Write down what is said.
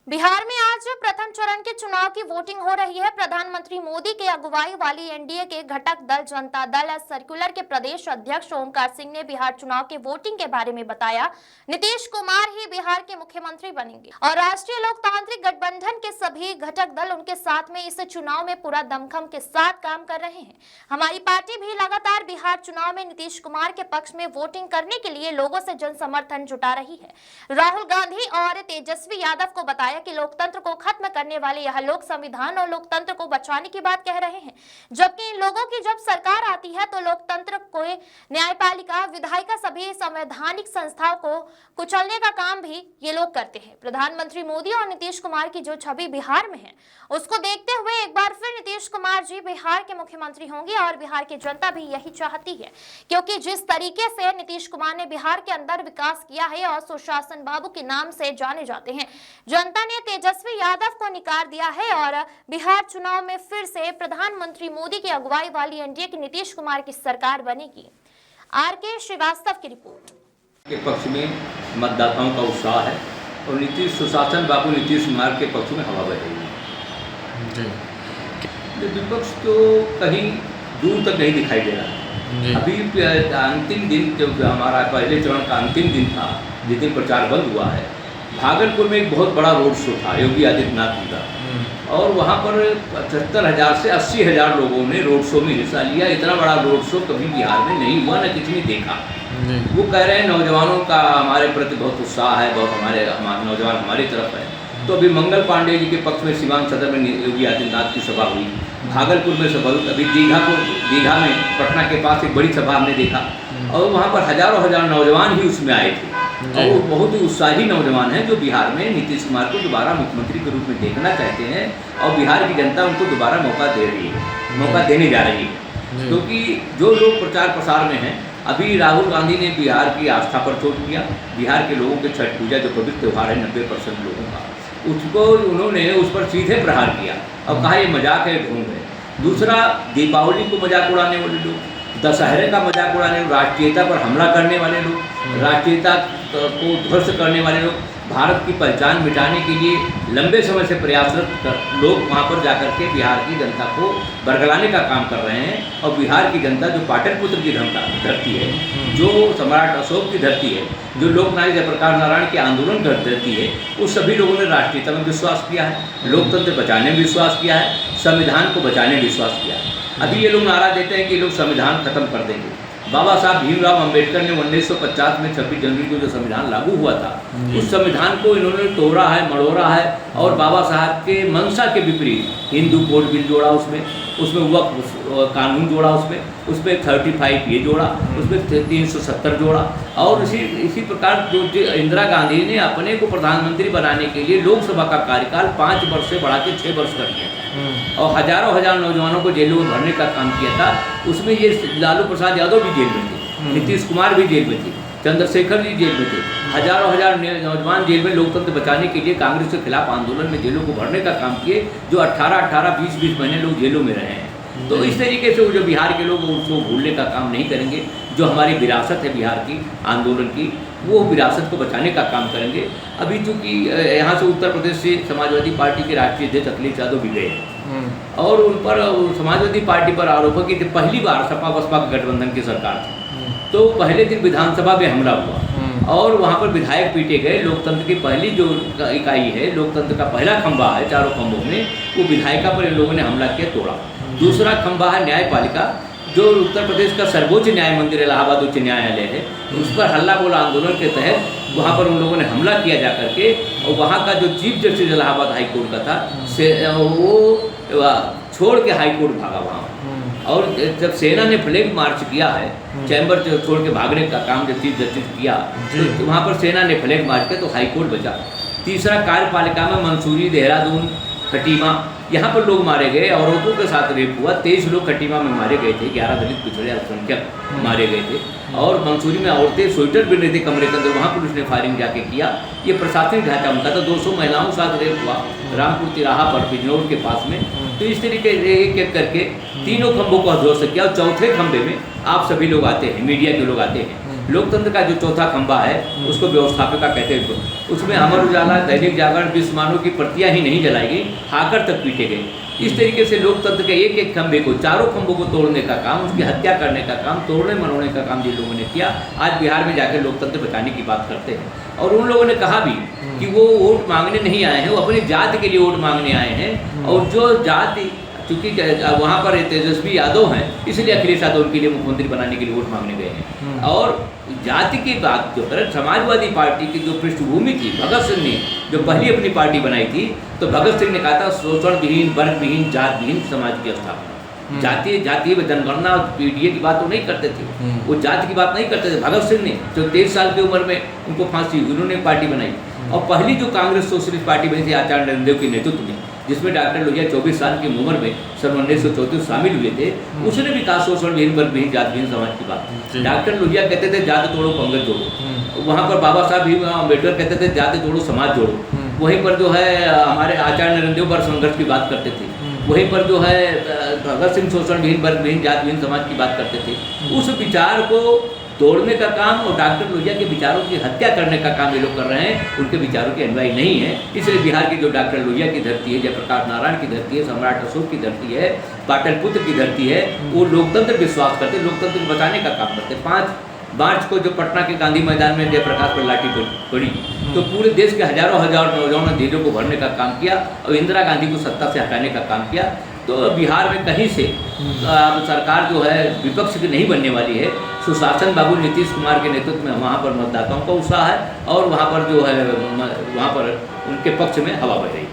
बिहार में आज प्रथम चरण के चुनाव की वोटिंग हो रही है। प्रधानमंत्री मोदी के अगुवाई वाली एनडीए के घटक दल जनता दल सर्कुलर के प्रदेश अध्यक्ष ओमकार सिंह ने बिहार चुनाव के वोटिंग के बारे में बताया। नीतीश कुमार ही बिहार के मुख्यमंत्री बनेंगे और राष्ट्रीय लोकतांत्रिक गठबंधन के सभी घटक दल उनके साथ में इस चुनाव में पूरा दमखम के साथ काम कर रहे हैं। हमारी पार्टी भी लगातार बिहार चुनाव में नीतीश कुमार के पक्ष में वोटिंग करने के लिए लोगों से जन समर्थन जुटा रही है। राहुल गांधी और तेजस्वी यादव को बताया कि लोकतंत्र को खत्म करने वाले यह लोग संविधान और लोकतंत्र को बचाने की बात कह रहे हैं, जबकि इन लोगों की जब सरकार आती है तो लोकतंत्र को, न्यायपालिका, विधायिका, सभी संवैधानिक संस्थाओं को कुचलने का काम भी ये लोग करते हैं। प्रधानमंत्री मोदी और नीतीश कुमार की जो छवि बिहार में है उसको देखते हुए एक बार फिर नीतीश कुमार जी बिहार के मुख्यमंत्री होंगे और बिहार की जनता भी यही चाहती है, क्योंकि जिस तरीके से नीतीश कुमार ने बिहार के अंदर विकास किया है और सुशासन बाबू के नाम से जाने जाते हैं, जनता ने तेजस्वी यादव को निकार दिया है और बिहार चुनाव में फिर से प्रधानमंत्री मोदी की अगुवाई वाली एनडीए की नीतीश कुमार की सरकार बनेगी। आर.के. श्रीवास्तव की रिपोर्ट। के पक्ष में मतदाताओं का उत्साह है और नीतीश सुशासन बाबू नीतीश कुमार के पक्ष में हवा बह रही है। विपक्ष तो कहीं दूर तक नहीं दिखाई दे रहा। अभी अंतिम दिन जब हमारा पहले चरण का अंतिम दिन था, जिस दिन प्रचार बंद हुआ है, भागलपुर में एक बहुत बड़ा रोड शो था योगी आदित्यनाथ जी का, और वहाँ पर 75,000 से 80,000 लोगों ने रोड शो में हिस्सा लिया। इतना बड़ा रोड शो कभी बिहार में नहीं हुआ, न किसी ने देखा। वो कह रहे हैं नौजवानों का हमारे प्रति बहुत उत्साह है, बहुत हमारे नौजवान हमारी तरफ है। तो अभी मंगल पांडे जी के पक्ष में सीवान सदर में योगी आदित्यनाथ की सभा हुई, भागलपुर में सभा हुई, अभी दीघा में पटना के पास एक बड़ी सभा हमने देखा और वहाँ पर हजारों हजार नौजवान ही उसमें आए थे और वो बहुत ही उत्साही नौजवान हैं जो बिहार में नीतीश कुमार को दोबारा मुख्यमंत्री के रूप में देखना चाहते हैं और बिहार की जनता उनको दोबारा मौका दे रही है, मौका देने जा रही है। क्योंकि जो लोग प्रचार प्रसार में हैं, अभी राहुल गांधी ने बिहार की आस्था पर चोट किया। बिहार के लोगों के छठ पूजा जो पवित्र त्यौहार है 90% लोगों का, उसको उन्होंने उस पर सीधे प्रहार किया और कहा ये मजाक है, ढोंग है। दूसरा, दीपावली को मजाक उड़ाने वाले लोग, दशहरे का मजाक उड़ाने, राष्ट्रीयता पर हमला करने वाले लोग, राष्ट्रीयता को ध्वस्त करने वाले लोग, भारत की पहचान मिटाने के लिए लंबे समय से प्रयासरत लोग वहाँ पर जाकर के बिहार की जनता को बरगलाने का काम कर रहे हैं। और बिहार की जनता जो पाटलिपुत्र की धरती है, जो सम्राट अशोक की धरती है, जो लोकनायक जयप्रकाश नारायण के आंदोलन की धरती है, उस सभी लोगों ने राष्ट्रीयता में विश्वास किया है, लोकतंत्र बचाने में विश्वास किया है, संविधान को बचाने में विश्वास किया है। अभी ये लोग नारा देते हैं कि ये लोग संविधान खत्म कर देंगे। बाबा साहब भीमराव अंबेडकर ने 1950 में 26 जनवरी को जो संविधान लागू हुआ था, उस संविधान को इन्होंने तोड़ा है, मड़ोड़ा है और बाबा साहब के मंशा के विपरीत हिंदू कोड बिल जोड़ा, उसमें वक्फ कानून जोड़ा, उसमें 35 ये जोड़ा, उसमें 370 जोड़ा। और इसी प्रकार जो इंदिरा गांधी ने अपने को प्रधानमंत्री बनाने के लिए लोकसभा का कार्यकाल 5 वर्ष से बढ़ा के 6 वर्ष कर दिया था और हजारों हजार नौजवानों को जेलों में भरने का काम किया था। उसमें ये लालू प्रसाद यादव भी जेल में थे, नीतीश कुमार भी जेल में थे, चंद्रशेखर जी जेल में थे, हजारों हजार नौजवान जेल में लोकतंत्र बचाने के लिए कांग्रेस के खिलाफ आंदोलन में जेलों को भरने का काम किए, जो 18-18, 20-20 महीने लोग जेलों में रहे हैं। तो इस तरीके से वो जो बिहार के लोग उसको भूलने का काम नहीं करेंगे। जो हमारी विरासत है बिहार की आंदोलन की, वो विरासत को बचाने का काम करेंगे। अभी चूँकि यहाँ से उत्तर प्रदेश से समाजवादी पार्टी के राष्ट्रीय अध्यक्ष अखिलेश यादव भी गए हैं और उन पर समाजवादी पार्टी पर आरोप है कि पहली बार सपा बसपा गठबंधन की सरकार थी, तो पहले दिन विधानसभा में हमला हुआ और वहाँ पर विधायक पीटे गए। लोकतंत्र की पहली जो इकाई है, लोकतंत्र का पहला खंभा है, चारों खंभों में, वो विधायिका पर इन लोगों ने हमला किया, तोड़ा। दूसरा खंभा है न्यायपालिका, जो उत्तर प्रदेश का सर्वोच्च न्याय मंदिर इलाहाबाद उच्च न्यायालय है, उस पर हल्ला बोल आंदोलन के तहत वहाँ पर उन लोगों ने हमला किया जा करके, और वहाँ का जो chief justice Allahabad high court का था, वो छोड़ के हाई कोर्ट भागा वहाँ। और जब सेना ने फ्लैग मार्च किया है, चैम्बर छोड़ के भागने का काम जब चीफ जस्टिस किया, तो वहाँ पर सेना ने फ्लैग मार्च किया तो हाई कोर्ट बचा। तीसरा, कार्यपालिका में मंसूरी, देहरादून, खटीमा, यहाँ पर लोग मारे गए, औरतों के साथ रेप हुआ। 23 लोग खटीमा में मारे गए थे, 11 दलित पिछड़े अल्पसंख्यक मारे गए थे। और मंसूरी में औरतें स्वेटर बिन रही थी कमरे के अंदर, वहाँ पुलिस ने फायरिंग जाके किया। ये प्रशासनिक ढांचा उनका था। 200 महिलाओं के साथ रेप हुआ रामपुर तिराहा पर, बिजनौर के पास में। तो इस तरीके एक एक करके तीनों खंभों को ध्वस्त किया और चौथे खंभे में आप सभी लोग आते हैं, मीडिया के लोग आते हैं, लोकतंत्र का जो चौथा खंभा है उसको व्यवस्थापिका कहते हैं। उसमें अमर उजाला, दैनिक जागरण, विश्वमानव की प्रतियां ही नहीं जलाई गई, हाकर तक पीटे गए। इस तरीके से लोकतंत्र के एक एक खंभे को, चारों खंभों को तोड़ने का काम, उसकी हत्या करने का काम, तोड़ने मरोड़ने का काम जिन लोगों ने किया, आज बिहार में जाकर लोकतंत्र बचाने की बात करते हैं। और उन लोगों ने कहा भी कि वो वोट मांगने नहीं आए हैं, वो अपनी जाति के लिए वोट मांगने आए हैं। और जो जाति, चूंकि वहाँ पर तेजस्वी यादव हैं, इसलिए अखिलेश यादव उनके लिए मुख्यमंत्री बनाने के लिए वोट मांगने गए हैं। और जाति की बात जो करें, समाजवादी पार्टी की जो पृष्ठभूमि थी, भगत सिंह ने जो पहली अपनी पार्टी बनाई थी, तो भगत सिंह ने कहा था शोषण विहीन, वर्ग विहीन, जात विहीन समाज की स्थापना। जातीय जनगणना और पीडीए की बात वो नहीं करते थे, वो जाति की बात नहीं करते थे। भगत सिंह ने जो 23 साल की उम्र में उनको फांसी हुई, उन्होंने पार्टी बनाई। और पहली जो कांग्रेस सोशलिस्ट पार्टी बनी थी आचार्य नरेंद्र के नेतृत्व में, जिसमें डॉक्टर लोहिया 24 साल की उम्र में सन 1934 शामिल हुए थे, उसने भी कहा शोषण विहीन, वर्ग विहीन, जात विहीन समाज की बात। डॉक्टर लोहिया कहते थे जाति तोड़ो पंगत जोड़ो, वहाँ पर बाबा साहब भीम अम्बेडकर कहते थे जाति तोड़ो समाज जोड़ो। वहीं पर जो है हमारे आचार्य नरेंद्र पर संघर्ष की बात करते थे। वहीं पर जो है भगत सिंह शोषण विहीन, वर्ग विहीन, जात विहीन समाज की बात करते थे। उस विचार को तोड़ने का काम और डॉक्टर लोहिया के विचारों की हत्या करने का काम ये लोग कर रहे हैं, उनके विचारों के अनुयायी नहीं है। इसलिए बिहार की जो डॉक्टर लोहिया की धरती है, जयप्रकाश नारायण की धरती है, सम्राट अशोक की धरती है, पाटलिपुत्र की धरती है, वो लोकतंत्र विश्वास करते, लोकतंत्र को बचाने का काम करते। 5 मार्च को जो पटना के गांधी मैदान में जयप्रकाश पर लाठी पड़ी, तो पूरे देश के हजारों नौजवानों ने जेलों को भरने का काम किया और इंदिरा गांधी को सत्ता से हटाने का काम किया। तो बिहार में कहीं से सरकार जो है विपक्ष की नहीं बनने वाली है। सुशासन बाबू नीतीश कुमार के नेतृत्व में वहाँ पर मतदाताओं का उत्साह है और वहाँ पर जो है वहाँ पर उनके पक्ष में हवा बह रही है।